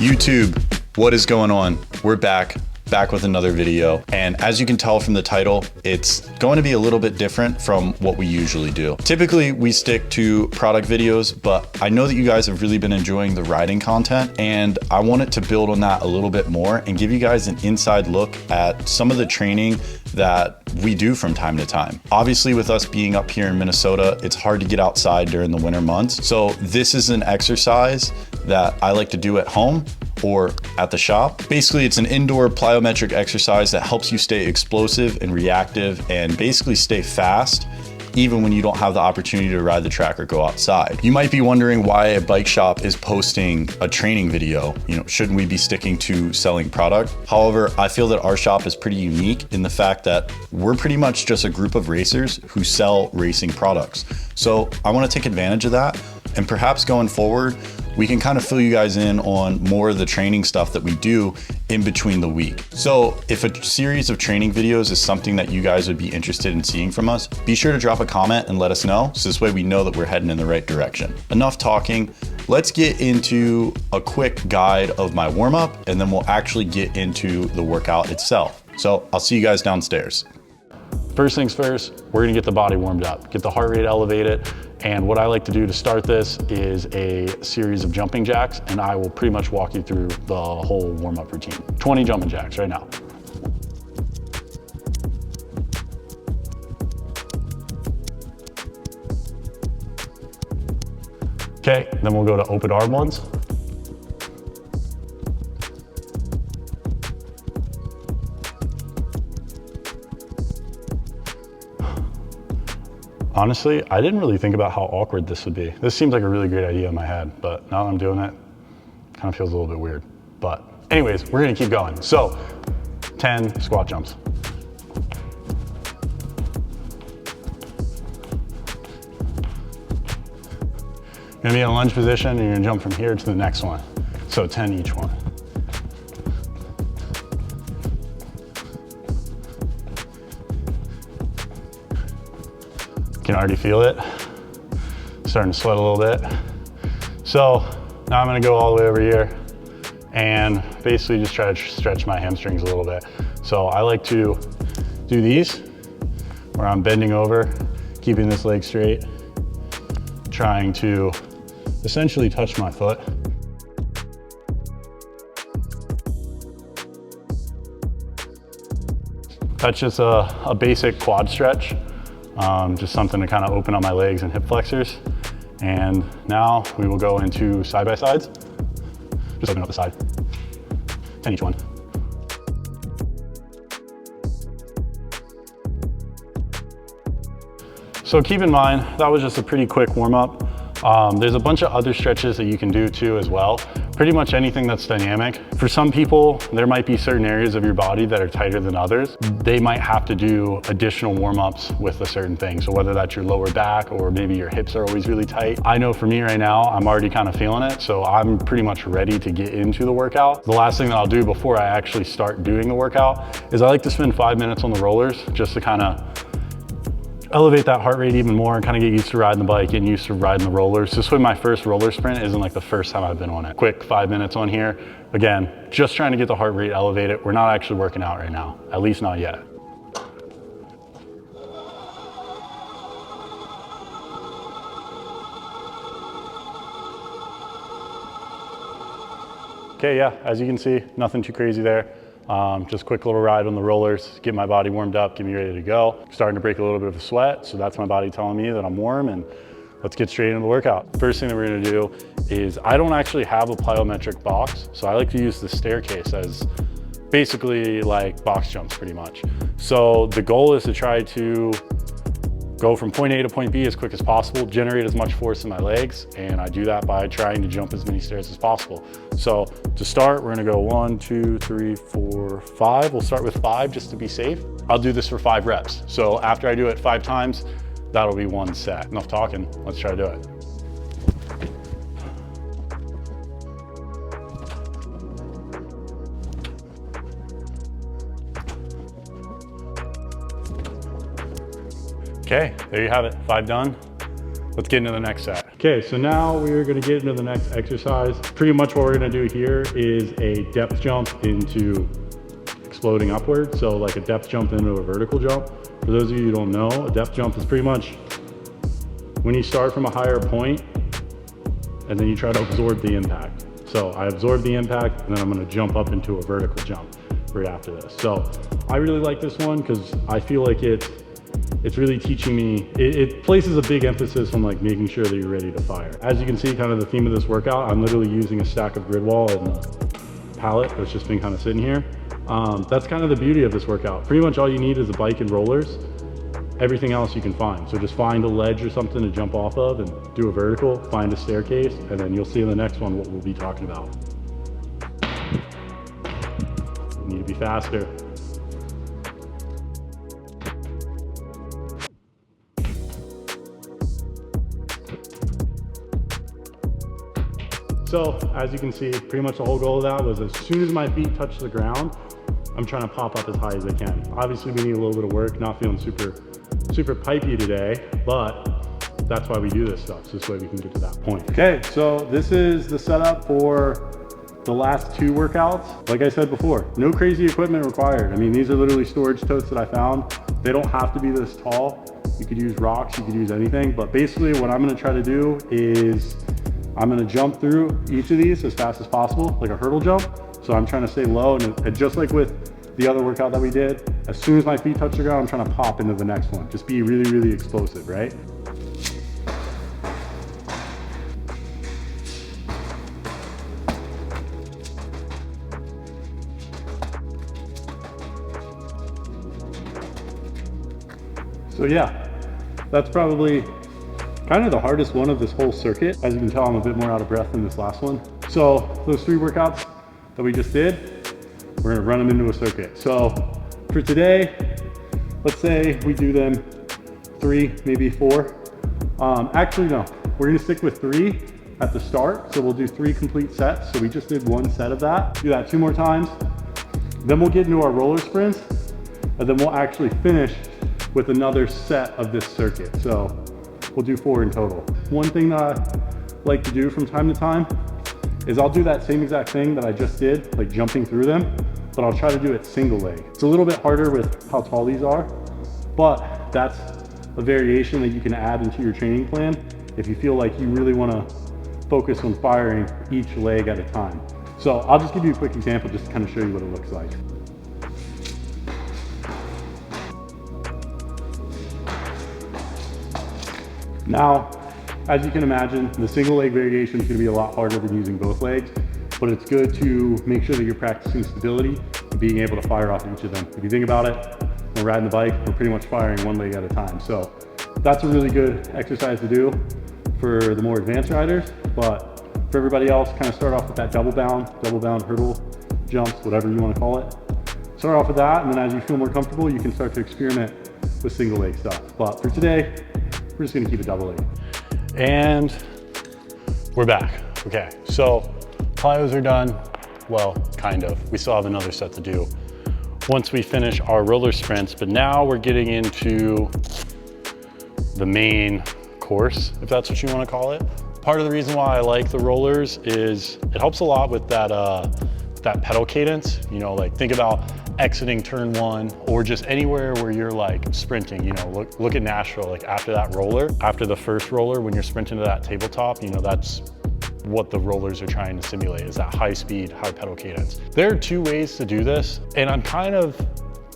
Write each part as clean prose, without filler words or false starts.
YouTube, what is going on? We're back with another video. And as you can tell from the title, it's going to be a little bit different from what we usually do. Typically, we stick to product videos, but I know that you guys have really been enjoying the riding content, and I wanted to build on that a little bit more and give you guys an inside look at some of the training that we do from time to time. Obviously, with us being up here in Minnesota, it's hard to get outside during the winter months. So this is an exercise that I like to do at home or at the shop. Basically, it's an indoor plyometric exercise that helps you stay explosive and reactive and basically stay fast even when you don't have the opportunity to ride the track or go outside. You might be wondering why a bike shop is posting a training video. Shouldn't we be sticking to selling product? However, I feel that our shop is pretty unique in the fact that we're pretty much just a group of racers who sell racing products. So I want to take advantage of that, and perhaps going forward, we can kind of fill you guys in on more of the training stuff that we do in between the week. So if a series of training videos is something that you guys would be interested in seeing from us, be sure to drop a comment and let us know, so this way we know that we're heading in the right direction. Enough talking, let's get into a quick guide of my warm-up, and then we'll actually get into the workout itself. So I'll see you guys downstairs. First things first, we're gonna get the body warmed up, get the heart rate elevated. And what I like to do to start this is a series of jumping jacks, and I will pretty much walk you through the whole warm-up routine. 20 jumping jacks right now. Okay, then we'll go to open arm ones. Honestly, I didn't really think about how awkward this would be. This seems like a really great idea in my head, but now that I'm doing it, kind of feels a little bit weird. But anyways, we're gonna keep going. So 10 squat jumps. You're gonna be in a lunge position, and you're gonna jump from here to the next one. So 10 each one. You can already feel it, starting to sweat a little bit. So now I'm gonna go all the way over here and basically just try to stretch my hamstrings a little bit. So I like to do these where I'm bending over, keeping this leg straight, trying to essentially touch my foot. That's just a basic quad stretch. Just something to kind of open up my legs and hip flexors. And now we will go into side by sides. Just open up the side. 10 each one. So keep in mind, that was just a pretty quick warm up. There's a bunch of other stretches that you can do too as well. Pretty much anything that's dynamic. For some people, there might be certain areas of your body that are tighter than others. They might have to do additional warm-ups with a certain thing. So whether that's your lower back or maybe your hips are always really tight. I know for me right now, I'm already kind of feeling it. So I'm pretty much ready to get into the workout. The last thing that I'll do before I actually start doing the workout is I like to spend 5 minutes on the rollers just to kind of elevate that heart rate even more and kind of get used to riding the bike, getting used to riding the rollers. This way my first roller sprint isn't like the first time I've been on it. Quick 5 minutes on here. Again, just trying to get the heart rate elevated. We're not actually working out right now, at least not yet. Okay, yeah, as you can see, nothing too crazy there. Just a quick little ride on the rollers, get my body warmed up, get me ready to go. Starting to break a little bit of a sweat, so that's my body telling me that I'm warm, and let's get straight into the workout. First thing that we're gonna do is, I don't actually have a plyometric box, so I like to use the staircase as basically like box jumps pretty much. So the goal is to try to go from point A to point B as quick as possible, generate as much force in my legs, and I do that by trying to jump as many stairs as possible. So to start, we're gonna go 1, 2, 3, 4, 5. We'll start with 5 just to be safe. I'll do this for 5 reps. So after I do it 5 times, that'll be 1 set. Enough talking, let's try to do it. Okay, there you have it, 5 done. Let's get into the next set. Okay, so now we're gonna get into the next exercise. Pretty much what we're gonna do here is a depth jump into exploding upward. So like a depth jump into a vertical jump. For those of you who don't know, a depth jump is pretty much when you start from a higher point and then you try to absorb the impact. So I absorb the impact and then I'm gonna jump up into a vertical jump right after this. So I really like this one because I feel like it's really teaching me, it places a big emphasis on like making sure that you're ready to fire. As you can see, kind of the theme of this workout, I'm literally using a stack of grid wall and a pallet that's just been kind of sitting here. That's kind of the beauty of this workout. Pretty much all you need is a bike and rollers. Everything else you can find. So just find a ledge or something to jump off of and do a vertical, find a staircase, and then you'll see in the next one what we'll be talking about. You need to be faster. So as you can see, pretty much the whole goal of that was as soon as my feet touch the ground, I'm trying to pop up as high as I can. Obviously we need a little bit of work, not feeling super pipey today, but that's why we do this stuff. So this way we can get to that point. Okay, so this is the setup for the last 2 workouts. Like I said before, no crazy equipment required. I mean, these are literally storage totes that I found. They don't have to be this tall. You could use rocks, you could use anything, but basically what I'm gonna try to do is I'm gonna jump through each of these as fast as possible, like a hurdle jump. So I'm trying to stay low, and just like with the other workout that we did, as soon as my feet touch the ground, I'm trying to pop into the next one. Just be really, really explosive, right? So yeah, that's probably kind of the hardest one of this whole circuit. As you can tell, I'm a bit more out of breath than this last one. So those 3 workouts that we just did, we're gonna run them into a circuit. So for today, let's say we do them 3, maybe 4. Actually, no, we're gonna stick with 3 at the start. So we'll do 3 complete sets. So we just did 1 set of that. Do that 2 more times. Then we'll get into our roller sprints, and then we'll actually finish with another set of this circuit. So we'll do 4 in total. One thing that I like to do from time to time is I'll do that same exact thing that I just did, like jumping through them, but I'll try to do it single leg. It's a little bit harder with how tall these are, but that's a variation that you can add into your training plan if you feel like you really wanna focus on firing each leg at a time. So I'll just give you a quick example just to kind of show you what it looks like. Now, as you can imagine, the single leg variation is going to be a lot harder than using both legs, but it's good to make sure that you're practicing stability and being able to fire off each of them. If you think about it, when we're riding the bike, we're pretty much firing 1 leg at a time. So that's a really good exercise to do for the more advanced riders, but for everybody else, kind of start off with that double bound hurdle jumps, whatever you want to call it. Start off with that, and then as you feel more comfortable, you can start to experiment with single leg stuff. But for today, we're just gonna keep it double leg. And we're back. Okay, so plyos are done. Well, kind of. We still have another set to do once we finish our roller sprints, but now we're getting into the main course, if that's what you want to call it. Part of the reason why I like the rollers is it helps a lot with that pedal cadence. You know, like think about exiting turn 1 or just anywhere where you're like sprinting. You know, look at Nashville, like after that roller, after the first roller, when you're sprinting to that tabletop, you know, that's what the rollers are trying to simulate, is that high speed, high pedal cadence. There are 2 ways to do this, and I'm kind of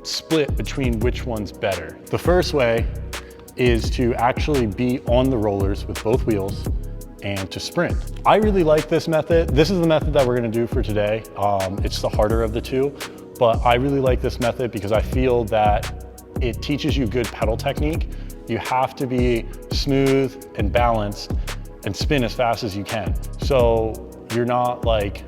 split between which one's better. The first way is to actually be on the rollers with both wheels and to sprint. I really like this method. This is the method that we're gonna do for today. It's the harder of the 2. But I really like this method because I feel that it teaches you good pedal technique. You have to be smooth and balanced and spin as fast as you can. So you're not like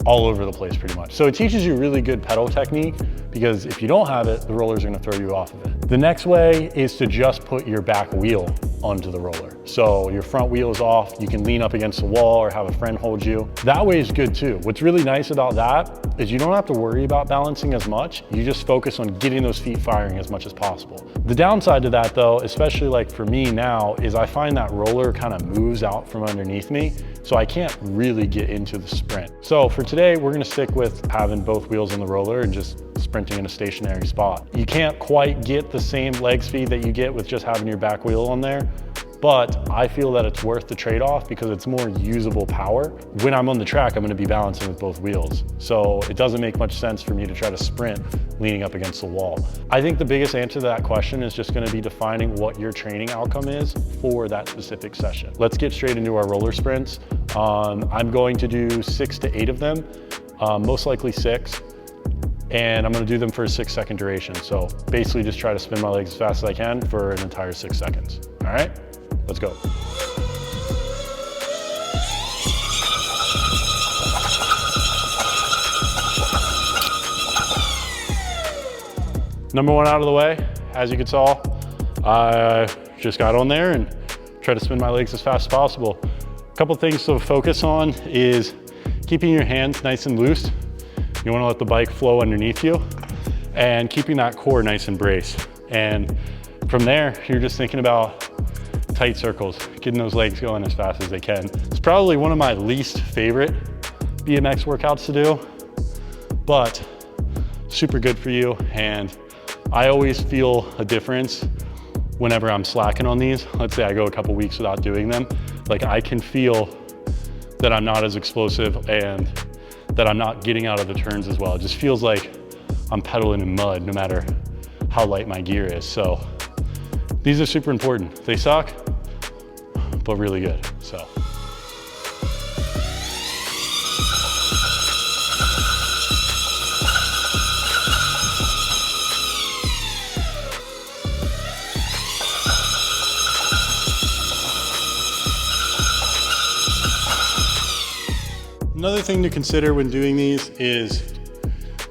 all over the place pretty much. So it teaches you really good pedal technique because if you don't have it, the rollers are gonna throw you off of it. The next way is to just put your back wheel onto the roller. So your front wheel is off, you can lean up against the wall or have a friend hold you. That way is good too. What's really nice about that is you don't have to worry about balancing as much. You just focus on getting those feet firing as much as possible. The downside to that though, especially like for me now, is I find that roller kind of moves out from underneath me, so I can't really get into the sprint. So for today, we're gonna stick with having both wheels on the roller and just sprinting in a stationary spot. You can't quite get the same leg speed that you get with just having your back wheel on there, but I feel that it's worth the trade-off because it's more usable power. When I'm on the track, I'm gonna be balancing with both wheels. So it doesn't make much sense for me to try to sprint leaning up against the wall. I think the biggest answer to that question is just gonna be defining what your training outcome is for that specific session. Let's get straight into our roller sprints. I'm going to do 6 to 8 of them, most likely 6. And I'm gonna do them for a 6-second duration. So basically just try to spin my legs as fast as I can for an entire 6 seconds. All right, let's go. Number 1 out of the way. As you can tell, I just got on there and try to spin my legs as fast as possible. A couple things to focus on is keeping your hands nice and loose. You wanna let the bike flow underneath you and keeping that core nice and braced. And from there, you're just thinking about tight circles, getting those legs going as fast as they can. It's probably one of my least favorite BMX workouts to do, but super good for you. And I always feel a difference whenever I'm slacking on these. Let's say I go a couple weeks without doing them. Like I can feel that I'm not as explosive and that I'm not getting out of the turns as well. It just feels like I'm pedaling in mud no matter how light my gear is. So these are super important. They suck, but really good, so. Another thing to consider when doing these is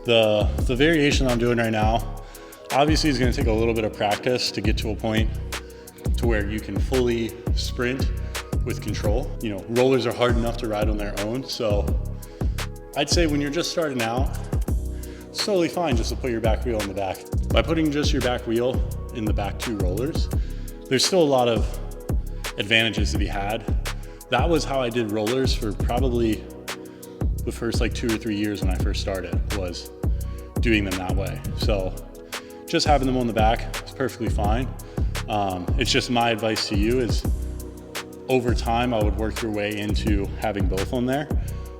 the variation I'm doing right now. Obviously, it's gonna take a little bit of practice to get to a point to where you can fully sprint with control. You know, rollers are hard enough to ride on their own, so I'd say when you're just starting out, it's totally fine just to put your back wheel in the back. By putting just your back wheel in the back 2 rollers, there's still a lot of advantages to be had. That was how I did rollers for probably the first like 2 or 3 years when I first started, was doing them that way. So just having them on the back is perfectly fine. It's just my advice to you is over time, I would work your way into having both on there,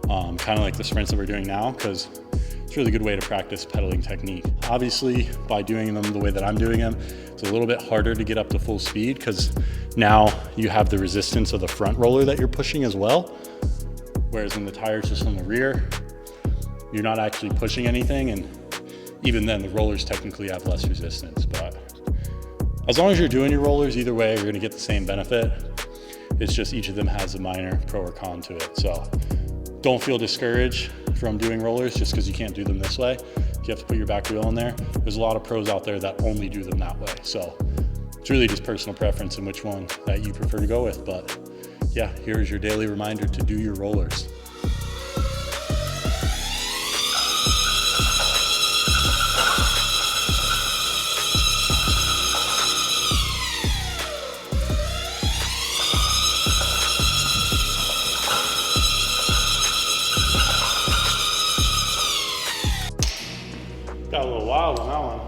kind of like the sprints that we're doing now, because it's a really good way to practice pedaling technique. Obviously, by doing them the way that I'm doing them, it's a little bit harder to get up to full speed because now you have the resistance of the front roller that you're pushing as well. Whereas when the tire's just on the rear, you're not actually pushing anything, and even then the rollers technically have less resistance. But as long as you're doing your rollers, either way, you're gonna get the same benefit. It's just each of them has a minor pro or con to it. So don't feel discouraged from doing rollers just because you can't do them this way. You have to put your back wheel in there. There's a lot of pros out there that only do them that way. So it's really just personal preference and which one that you prefer to go with. But yeah, here's your daily reminder to do your rollers. Got a little wild on that one.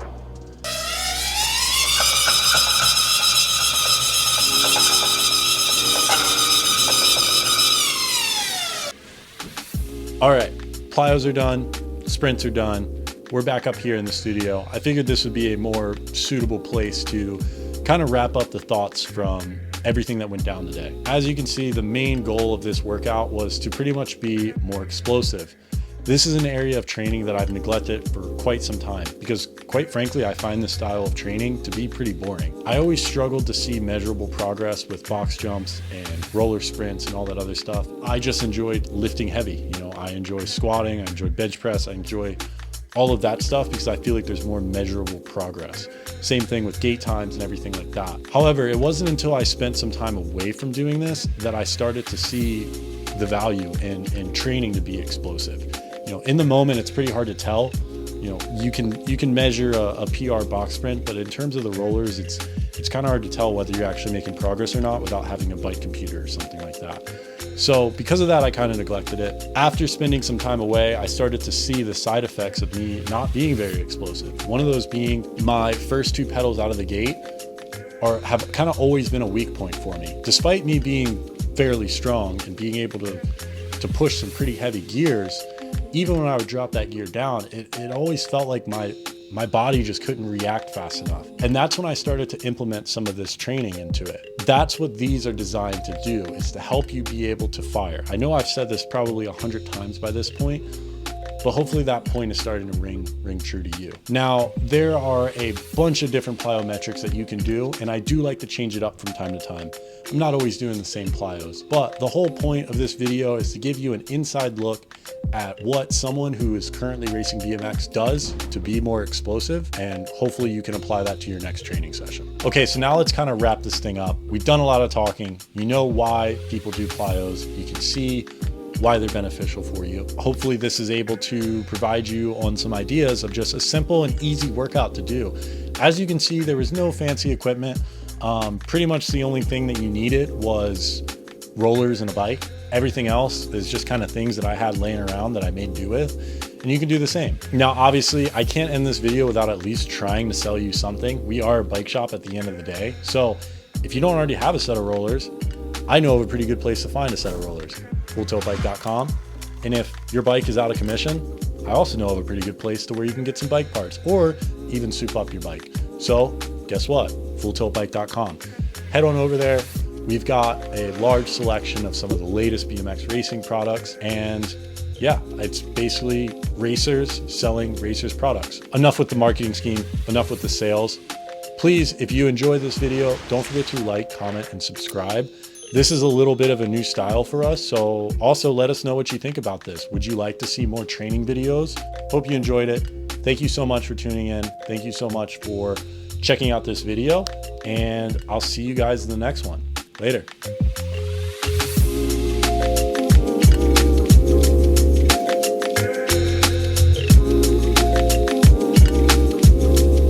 All right, plyos are done, sprints are done. We're back up here in the studio. I figured this would be a more suitable place to kind of wrap up the thoughts from everything that went down today. As you can see, the main goal of this workout was to pretty much be more explosive. This is an area of training that I've neglected for quite some time because, quite frankly, I find this style of training to be pretty boring. I always struggled to see measurable progress with box jumps and roller sprints and all that other stuff. I just enjoyed lifting heavy. You know, I enjoy squatting, I enjoy bench press, I enjoy all of that stuff because I feel like there's more measurable progress. Same thing with gate times and everything like that. However, it wasn't until I spent some time away from doing this that I started to see the value in training to be explosive. You know, in the moment, it's pretty hard to tell. You know, you can measure a PR box sprint, but in terms of the rollers, it's kind of hard to tell whether you're actually making progress or not without having a bike computer or something like that. So because of that, I kind of neglected it. After spending some time away, I started to see the side effects of me not being very explosive. One of those being my first 2 pedals out of the gate have kind of always been a weak point for me. Despite me being fairly strong and being able to push some pretty heavy gears, even when I would drop that gear down, it always felt like my body just couldn't react fast enough. And that's when I started to implement some of this training into it. That's what these are designed to do, is to help you be able to fire. I know I've said this probably 100 times by this point, but hopefully that point is starting to ring true to you. Now, there are a bunch of different plyometrics that you can do, and I do like to change it up from time to time. I'm not always doing the same plyos, but the whole point of this video is to give you an inside look at what someone who is currently racing BMX does to be more explosive, and hopefully you can apply that to your next training session. Okay, so now let's kind of wrap this thing up. We've done a lot of talking. You know why people do plyos. You can see why they're beneficial for you. Hopefully this is able to provide you on some ideas of just a simple and easy workout to do. As you can see, there was no fancy equipment. Pretty much the only thing that you needed was rollers and a bike. Everything else is just kind of things that I had laying around that I made do with, and you can do the same. Now, obviously, I can't end this video without at least trying to sell you something. We are a bike shop at the end of the day. So if you don't already have a set of rollers, I know of a pretty good place to find a set of rollers, fulltiltbike.com. And if your bike is out of commission, I also know of a pretty good place to where you can get some bike parts or even soup up your bike. So guess what? fulltiltbike.com. Head on over there. We've got a large selection of some of the latest BMX racing products, and yeah, it's basically racers selling racers products. Enough with the marketing scheme, enough with the sales. Please, if you enjoy this video, don't forget to like, comment, and subscribe. This is a little bit of a new style for us, so also let us know what you think about this. Would you like to see more training videos? Hope you enjoyed it. Thank you so much for tuning in. Thank you so much for checking out this video, and I'll see you guys in the next one. Later.